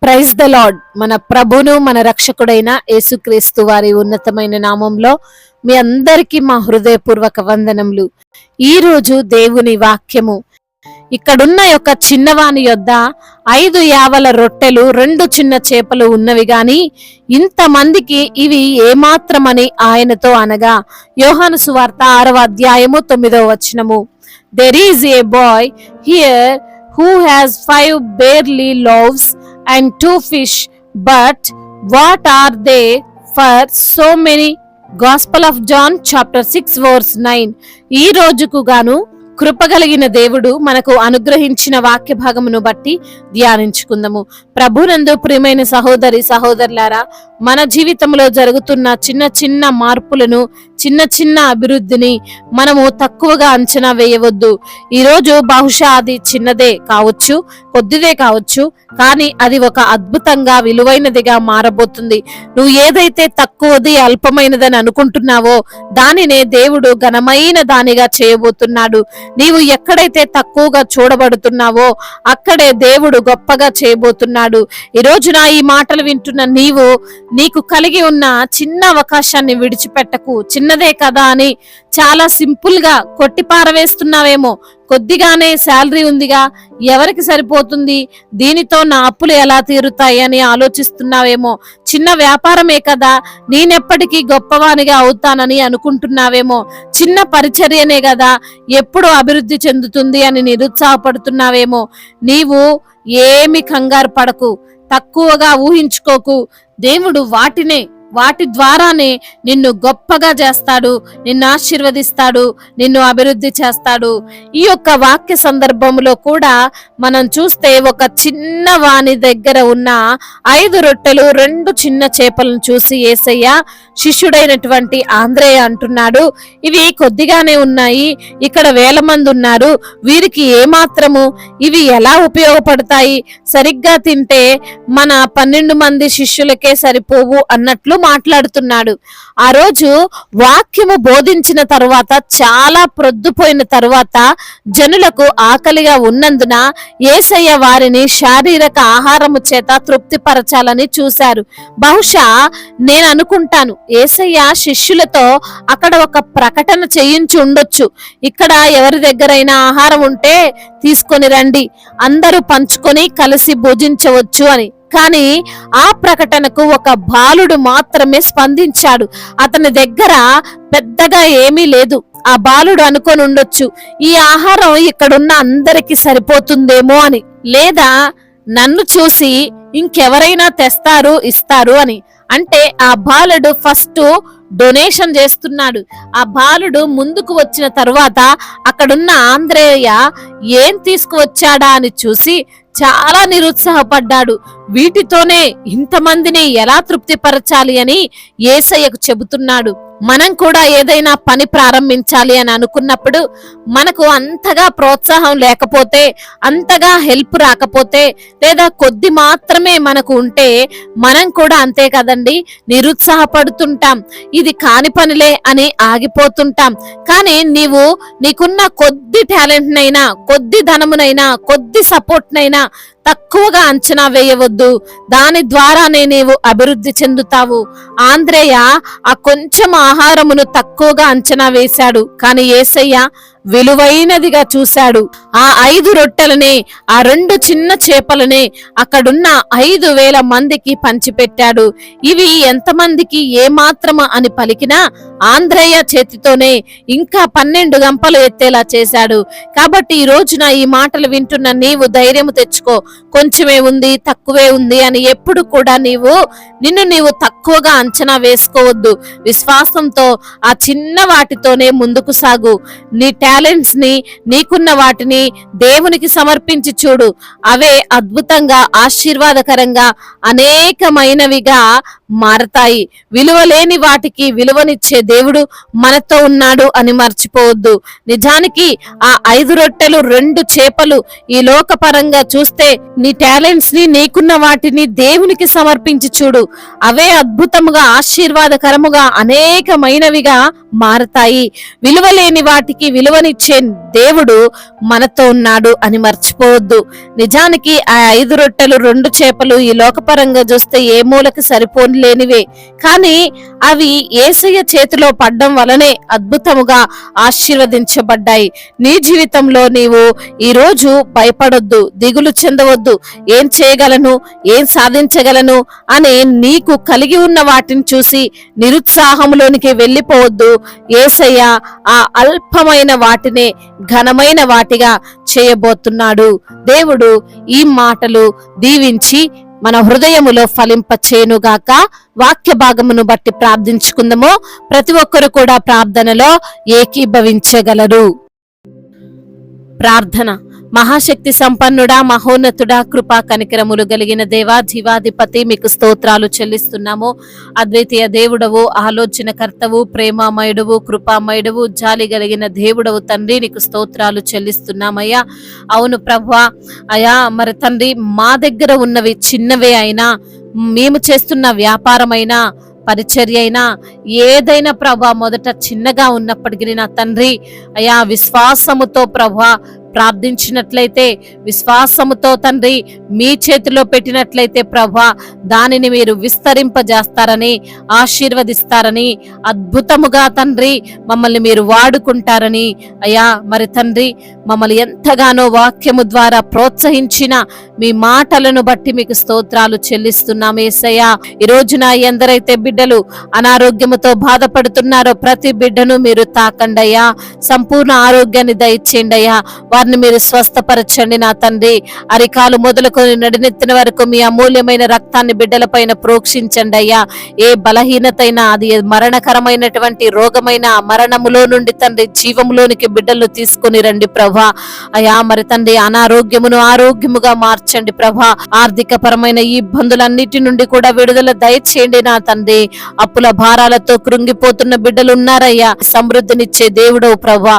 Praise the lord. మన ప్రభును మన రక్షకుడైన యేసుక్రీస్తు వారి ఉన్నతమైన నామంలో మీ అందరికీ మా హృదయపూర్వక వందనములు. ఈ రోజు దేవుని వాక్యము, ఇక్కడున్న యొక్క చిన్నవాని యొద్ద 5 యావల రొట్టెలు 2 చిన్న చేపలు ఉన్నవి గాని ఇంతమందికి ఇవి ఏమాత్రమని ఆయనతో అనగా, యోహాను సువార్త 6వ అధ్యాయము 9వ వచనము. There is a boy here who has 5 barley loaves and 2 fish, but what are they for so many? Gospel of John chapter 6 verse 9. ఈ రోజుకు గాను కృపగలిగిన దేవుడు మనకు అనుగ్రహించిన వాక్య భాగమును బట్టి ధ్యానించుకుందాము. ప్రభునందు ప్రియమైన సహోదరి సహోదరులారా, మన జీవితంలో జరుగుతున్న చిన్న చిన్న మార్పులను, చిన్న చిన్న అభివృద్ధిని మనము తక్కువగా అంచనా వేయవద్దు. ఈరోజు బహుశా అది చిన్నదే కావచ్చు, కొద్దిదే కావచ్చు, కానీ అది ఒక అద్భుతంగా విలువైనదిగా మారబోతుంది. నువ్వు ఏదైతే తక్కువది, అల్పమైనదని అనుకుంటున్నావో దానినే దేవుడు ఘనమైన దానిగా చేయబోతున్నాడు. నీవు ఎక్కడైతే తక్కువగా చూడబడుతున్నావో అక్కడే దేవుడు గొప్పగా చేయబోతున్నాడు. ఈ రోజున ఈ మాటలు వింటున్న నీకు కలిగి ఉన్న చిన్న అవకాశాన్ని విడిచిపెట్టకు. చిన్నదే కదా అని చాలా సింపుల్ గా కొట్టి పారవేస్తున్నావేమో. కొద్దిగానే శాలరీ ఉందిగా, ఎవరికి సరిపోతుంది, దీనితో నా అప్పులు ఎలా తీరుతాయి అని ఆలోచిస్తున్నావేమో. చిన్న వ్యాపారమే కదా, నేనెప్పటికీ గొప్పవానిగా అవుతానని అనుకుంటున్నావేమో. చిన్న పరిచర్యనే కదా, ఎప్పుడు అభివృద్ధి చెందుతుంది అని నిరుత్సాహపడుతున్నావేమో. నీవు ఏమి కంగారు పడకు, తక్కువగా ఊహించుకోకు. దేవుడు వాటి ద్వారానే నిన్ను గొప్పగా చేస్తాడు, నిన్ను ఆశీర్వదిస్తాడు, నిన్ను అభివృద్ధి చేస్తాడు. ఈ యొక్క వాక్య సందర్భంలో కూడా మనం చూస్తే ఒక చిన్న వాని దగ్గర ఉన్న 5 రొట్టెలు 2 చిన్న చేపలను చూసి యేసయ్య శిష్యుడైనటువంటి ఆంద్రేయ అంటున్నాడు, ఇవి కొద్దిగానే ఉన్నాయి, ఇక్కడ 1000 మంది ఉన్నారు, వీరికి ఏమాత్రము ఇవి ఎలా ఉపయోగపడతాయి, సరిగ్గా తింటే మన 12 మంది శిష్యులకే సరిపోవు అన్నట్లు మాట్లాడుతున్నాడు. ఆ రోజు వాక్యము బోధించిన తరువాత, చాలా ప్రొద్దుపోయిన తరువాత జనులకు ఆకలిగా ఉన్నందున యేసయ్య వారిని శారీరక ఆహారము చేత తృప్తిపరచాలని చూశారు. బహుశా నేను అనుకుంటాను, యేసయ్య శిష్యులతో అక్కడ ఒక ప్రకటన చేయించి ఉండొచ్చు, ఇక్కడ ఎవరి దగ్గరైనా ఆహారం ఉంటే తీసుకొని రండి, అందరూ పంచుకొని కలిసి భుజించవచ్చు అని. కానీ ఆ ప్రకటనకు ఒక బాలుడు మాత్రమే స్పందించాడు. అతని దగ్గర పెద్దగా ఏమీ లేదు. ఆ బాలుడు అనుకొని ఉండొచ్చు, ఈ ఆహారం ఇక్కడున్న అందరికి సరిపోతుందేమో అని, లేదా నన్ను చూసి ఇంకెవరైనా తెస్తారు ఇస్తారు అని. అంటే ఆ బాలుడు ఫస్ట్ డొనేషన్ చేస్తున్నాడు. ఆ బాలుడు ముందుకు వచ్చిన తరువాత అక్కడున్న ఆంద్రేయ ఏం తీసుకువచ్చాడా అని చూసి చాలా నిరుత్సాహపడ్డాడు. వీటితోనే ఇంతమందిని ఎలా తృప్తిపరచాలి అని యేసయ్యకు చెబుతున్నాడు. మనం కూడా ఏదైనా పని ప్రారంభించాలి అని అనుకున్నప్పుడు మనకు అంతగా ప్రోత్సాహం లేకపోతే, అంతగా హెల్ప్ రాకపోతే, లేదా కొద్ది మాత్రమే మనకు ఉంటే మనం కూడా అంతే కదండి, నిరుత్సాహపడుతుంటాం, ఇది కాని పనిలే అని ఆగిపోతుంటాం. కానీ నీకున్న కొద్ది టాలెంట్ నైనా, కొద్ది ధనమునైనా, కొద్ది సపోర్ట్ నైనా తక్కువగా అంచనా వేయవద్దు. దాని ద్వారానే నీవు అభివృద్ధి చెందుతావు. ఆంద్రేయ ఆ కొంచెం ఆహారమును తక్కువగా అంచనా వేశాడు, కానీ యేసయ్య విలువైనదిగా చూశాడు. ఆ 5 రొట్టెలనే, ఆ 2 చిన్న చేపలనే అక్కడున్న 5,000 మందికి పంచిపెట్టాడు. ఇవి ఎంతమందికి ఏమాత్రమా అని పలికినా ఆంద్రేయ చేతితోనే ఇంకా 12 గంపలు ఎత్తేలా చేశాడు. కాబట్టి ఈ రోజున ఈ మాటలు వింటున్న నీవు ధైర్యం తెచ్చుకో. కొంచెమే ఉంది, తక్కువే ఉంది అని ఎప్పుడు కూడా నిన్ను తక్కువగా అంచనా వేసుకోవద్దు. విశ్వాసంతో ఆ చిన్న వాటితోనే ముందుకు సాగు. నీ టాలెంట్స్ ని, నీకున్న వాటిని దేవునికి సమర్పించి చూడు. అవే అద్భుతంగా, ఆశీర్వాదకరంగా, అనేకమైనవిగా మారతాయి. విలువలేని వాటికి విలువనిచ్చే దేవుడు మనతో ఉన్నాడు అని మర్చిపోవద్దు. నిజానికి ఆ 5 రొట్టెలు 2 చేపలు ఈ లోకపరంగా చూస్తే నీ టాలెంట్స్ ని, నీకున్న వాటిని దేవునికి సమర్పించి చూడు. అవే అద్భుతముగా, ఆశీర్వాదకరముగా, అనేకమైనవిగా మారతాయి. విలువలేని వాటికి విలువని జీవమునిచ్చే దేవుడు మనతో ఉన్నాడు అని మర్చిపోవద్దు. నిజానికి ఆ 5 రొట్టెలు 2 చేపలు ఈ లోకపరంగా చూస్తే ఏ మూలకి సరిపోలేనివే, కానీ అవి యేసయ్య చేతిలో పడ్డం వలనే అద్భుతముగా ఆశీర్వదించబడ్డాయి. నీ జీవితంలో నీవు ఈ రోజు భయపడొద్దు, దిగులు చెందవద్దు. ఏం చేయగలను, ఏం సాధించగలను అని నీకు కలిగి ఉన్న వాటిని చూసి నిరుత్సాహంలోనికి వెళ్ళిపోవద్దు. యేసయ్య ఆ అల్పమైన వాటినే ఘనమైన వాటిగా చేయబోతున్నాడు. దేవుడు ఈ మాటలు దీవించి మన హృదయములో ఫలింపచేయునుగాక. వాక్య భాగమును బట్టి ప్రార్థించుకుందాము. ప్రతి ఒక్కరు కూడా ప్రార్థనలో ఏకీభవించగలరు. ప్రార్థన. మహాశక్తి సంపన్నుడా, మహోన్నతుడా, కృపా కనికరములు కలిగిన దేవా, జీవాధిపతి, మీకు స్తోత్రాలు చెల్లిస్తున్నాము. అద్వితీయ దేవుడవు, ఆలోచన కర్తవు, ప్రేమామయుడవు, కృపామయుడవు, జాలి కలిగిన దేవుడవు తండ్రి, నీకు స్తోత్రాలు చెల్లిస్తున్నామయ్యా. అవును ప్రభువా, అయ్యా మరి తండ్రి, మా దగ్గర ఉన్నవి చిన్నవే అయినా, మేము చేస్తున్న వ్యాపారమైనా, పరిచర్య అయినా, ఏదైనా ప్రభా మొదట చిన్నగా ఉన్నప్పటికీ నా తండ్రి అయ్యా విశ్వాసముతో ప్రభా ప్రార్థించినట్లయితే, విశ్వాసముతో తండ్రి మీ చేతిలో పెట్టినట్లయితే ప్రభా దానిని మీరు విస్తరింపజేస్తారని, ఆశీర్వదిస్తారని, అద్భుతముగా తండ్రి మమ్మల్ని మీరు వాడుకుంటారని అయ్యా మరి తండ్రి మమ్మల్ని ఎంతగానో వాక్యము ద్వారా ప్రోత్సహించిన మీ మాటలను బట్టి మీకు స్తోత్రాలు చెల్లిస్తున్నాం యేసయ్యా. ఈ రోజున ఎందరైతే బిడ్డలు అనారోగ్యముతో బాధపడుతున్నారో ప్రతి బిడ్డను మీరు తాకండి అయ్యా, సంపూర్ణ ఆరోగ్యాన్ని దయచేయండి అయ్యా, వారిని మీరు స్వస్థపరచండి నా తండ్రి. అరికాలు మొదలుకొని నడినెత్తిన వరకు మీ అమూల్యమైన రక్తాన్ని బిడ్డల పైన ప్రోక్షించండి అయ్యా. ఏ బలహీనతైనా, అది మరణకరమైనటువంటి రోగమైన మరణములో నుండి తండ్రి జీవములోనికి బిడ్డలు తీసుకొని రండి ప్రభా. అయ్యా మరి తండ్రి అనారోగ్యమును ఆరోగ్యముగా మార్చండి ప్రభా. ఆర్థిక పరమైన ఈ ఇబ్బందులన్నిటి నుండి కూడా విడుదల దయచేయండి నా తండ్రి. అప్పుల భారాలతో కృంగిపోతున్న బిడ్డలు ఉన్నారయ్యా, సమృద్ధినిచ్చే దేవుడవు ప్రభా.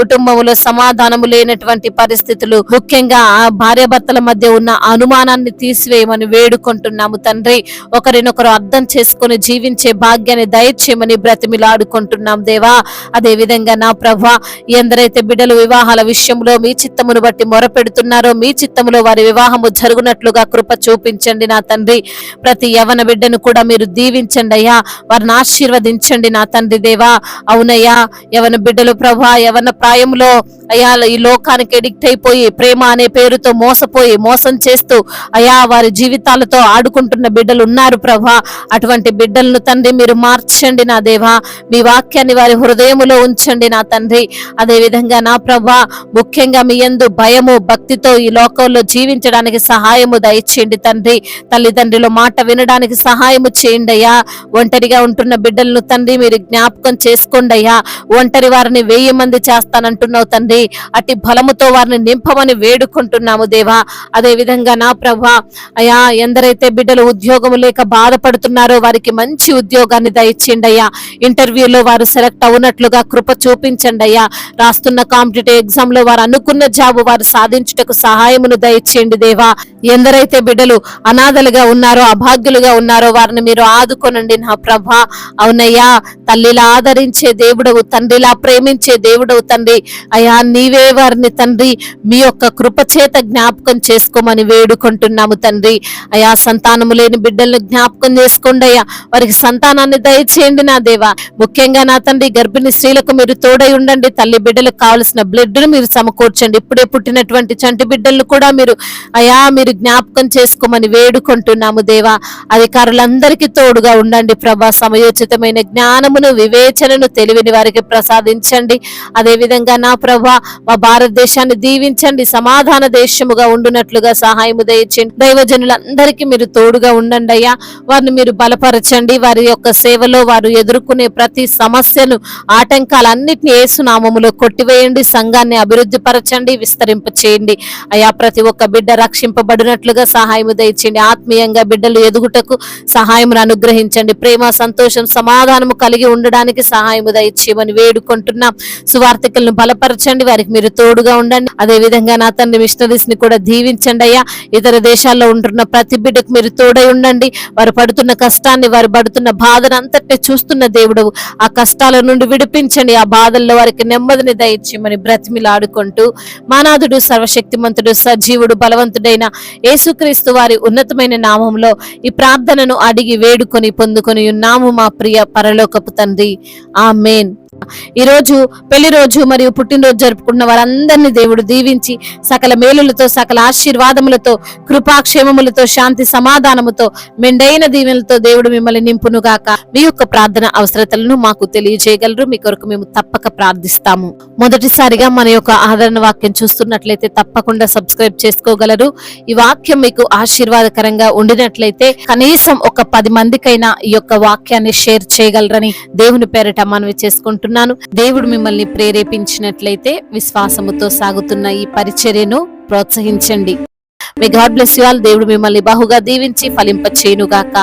కుటుంబంలో సమాధానము లేనటువంటి పరిస్థితులు, ముఖ్యంగా భార్యాభర్తల మధ్య ఉన్న అనుమానాన్ని తీసివేయమని వేడుకుంటున్నాము తండ్రి. ఒకరినొకరు అర్థం చేసుకుని జీవించే భాగ్యాన్ని దయచేయమని బ్రతిమిలాడుకుంటున్నాం దేవా. అదే విధంగా నా ప్రభా, ఎందరైతే బిడ్డలు వివాహాల విషయంలో మీ చిత్తమును బట్టి మొరపెడుతున్నారో మీ చిత్తములో వారి వివాహము జరుగునట్లుగా కృప చూపించండి నా తండ్రి. ప్రతి యవన బిడ్డను కూడా మీరు దీవించండి అయ్యా, వారిని ఆశీర్వదించండి నా తండ్రి దేవా. అవునయ్యా, యవన బిడ్డలు ప్రభా యవన ప్రాయంలో అయ్యా ఈ లోకానికి ఎడిక్ట్ అయిపోయి ప్రేమ అనే పేరుతో మోసపోయి మోసం చేస్తూ అయ్యా వారి జీవితాలతో ఆడుకుంటున్న బిడ్డలు ఉన్నారు ప్రభా. అటువంటి బిడ్డలను తండ్రి మీరు మార్చండి నా దేవా. మీ వాక్యాన్ని వారి హృదయములో ఉంచండి నా తండ్రి. అదే విధంగా నా ప్రభా, ముఖ్యంగా మీ యందు భయము భక్తితో ఈ లోకంలో జీవించడానికి సహాయము దయచేయండి తండ్రి. తల్లిదండ్రుల మాట వినడానికి సహాయము చేయండి అయ్యా. ఒంటరిగా ఉంటున్న బిడ్డలను తండ్రి మీరు జ్ఞాపకం చేసుకోండి అయ్యా. ఒంటరి వారిని 1000 మంది చేస్తానంటున్నావు తండ్రి. అట్టి బలముతో వారిని నింపమని వేడుకుంటున్నాము దేవా. అదే విధంగా నా ప్రభా అయ్యా, ఎందరైతే బిడ్డలు ఉద్యోగము లేక బాధపడుతున్నారో వారికి మంచి ఉద్యోగాన్ని దయచేయండి అయ్యా. ఇంటర్వ్యూలో వారు సెలెక్ట్ అవునట్లుగా కృప చూపించండి అయ్యా. రాస్తున్న కాంపిటేటివ్ ఎగ్జామ్ లో వారు అనుకున్న జాబు వారు సాధించుటకు సహాయమును దయచేయండి దేవా. ఎందరైతే బిడ్డలు అనాథలుగా ఉన్నారో, అభాగ్యులుగా ఉన్నారో వారిని మీరు ఆదుకొనండి నా ప్రభా. అవునయ్యా, తల్లిలా ఆదరించే దేవుడవు, తండ్రిలా ప్రేమించే దేవుడవు తండ్రి. అయ్యా నీవే వారిని తండ్రి మీ యొక్క కృప చేత జ్ఞాపకం చేసుకోమని వేడుకుంటున్నాము తండ్రి. అయ్యా సంతానము లేని బిడ్డలను జ్ఞాపకం చేసుకోండి అయ్యా, వారికి సంతానాన్ని దయచేయండి నా దేవా. ముఖ్యంగా నా తండ్రి గర్భిణీ స్త్రీలకు మీరు తోడై ఉండండి. తల్లి బిడ్డలకు కావలసిన బ్లడ్ ను మీరు సమకూర్చండి. ఇప్పుడే పుట్టినటువంటి చంటి బిడ్డలను కూడా మీరు అయ్యా మీరు జ్ఞాపకం చేసుకోమని వేడుకుంటున్నాము దేవా. అధికారులందరికీ తోడుగా ఉండండి ప్రభా. సమయోచితమైన జ్ఞానమును వివేచనను తెలివిని వారికి ప్రసాదించండి. అదే విధంగా నా ప్రభా మా భారతదేశాన్ని దీవించండి, సమాధాన దేశముగా ఉండునట్లుగా సహాయము దయచేయండి. దైవజనులందరికీ మీరు తోడుగా ఉండండి అయ్యా. వారిని మీరు బలపరచండి. వారి యొక్క సేవలో వారు ఎదుర్కొనే ప్రతి సమస్యను, ఆటంకాలన్నిటిని యేసు నామములో కొట్టివేయండి. సంఘాన్ని అభివృద్ధి పరచండి, విస్తరింప చేయండి అయ్యా. ప్రతి ఒక్క బిడ్డ రక్షింపబడినట్లుగా సహాయము దయచేయండి. ఆత్మీయంగా బిడ్డలు ఎదుగుటకు సహాయమును అనుగ్రహించండి. ప్రేమ, సంతోషం, సమాధానము కలిగి ఉండడానికి సహాయము దయచేయమని వేడుకుంటున్నాం. సువార్థికులను బలపరచండి, వారికి మీరు తోడుగా తోడుగా ఉండండి. అదే విధంగా నా తండ్రి మిషనరీస్ ని కూడా దీవించండి అయ్యా. ఇతర దేశాల్లో ఉంటున్న ప్రతి బిడ్డకు మీరు తోడై ఉండండి. వారు పడుతున్న కష్టాన్ని, వారు పడుతున్న బాధను అంతటిని చూస్తున్న దేవుడు, ఆ కష్టాల నుండి విడిపించండి. ఆ బాధల్లో వారికి నెమ్మదిని దయచేయమని బ్రతిమిలాడుకుంటూ మానాథుడు, సర్వశక్తిమంతుడు, సజీవుడు, బలవంతుడైన యేసుక్రీస్తు వారి ఉన్నతమైన నామంలో ఈ ప్రార్థనను అడిగి వేడుకొని పొందుకొని ఉన్నాము మా ప్రియ పరలోకపు తండ్రి. ఆమేన్. ఈ రోజు పెళ్లి రోజు మరియు పుట్టినరోజు జరుపుకున్న వారందరినీ దేవుడు దీవించి సకల మేలులతో, సకల ఆశీర్వాదములతో, కృపాక్షేమములతో, శాంతి సమాధానముతో, మెండైన దీవెనలతో దేవుడు మిమ్మల్ని నింపునుగాక. మీ యొక్క ప్రార్థన అవసరతలను మాకు తెలియజేయగలరు. మీ కొరకు మేము తప్పక ప్రార్థిస్తాము. మొదటిసారిగా మన యొక్క ఆదరణ వాక్యం చూస్తున్నట్లయితే తప్పకుండా సబ్స్క్రైబ్ చేసుకోగలరు. ఈ వాక్యం మీకు ఆశీర్వాదకరంగా ఉండినట్లయితే కనీసం ఒక 10 మందికైనా ఈ యొక్క వాక్యాన్ని షేర్ చేయగలరని దేవుని పేరిట మనవి చేసుకుంటున్నాను. దేవుడు మిమ్మల్ని ప్రేరేపించినట్లయితే విశ్వాసముతో సాగుతున్న ఈ పరిచర్యను ప్రోత్సహించండి. May God bless you all. దేవుడు మిమ్మల్ని బహుగా దీవించి ఫలింప చేయునుగాక.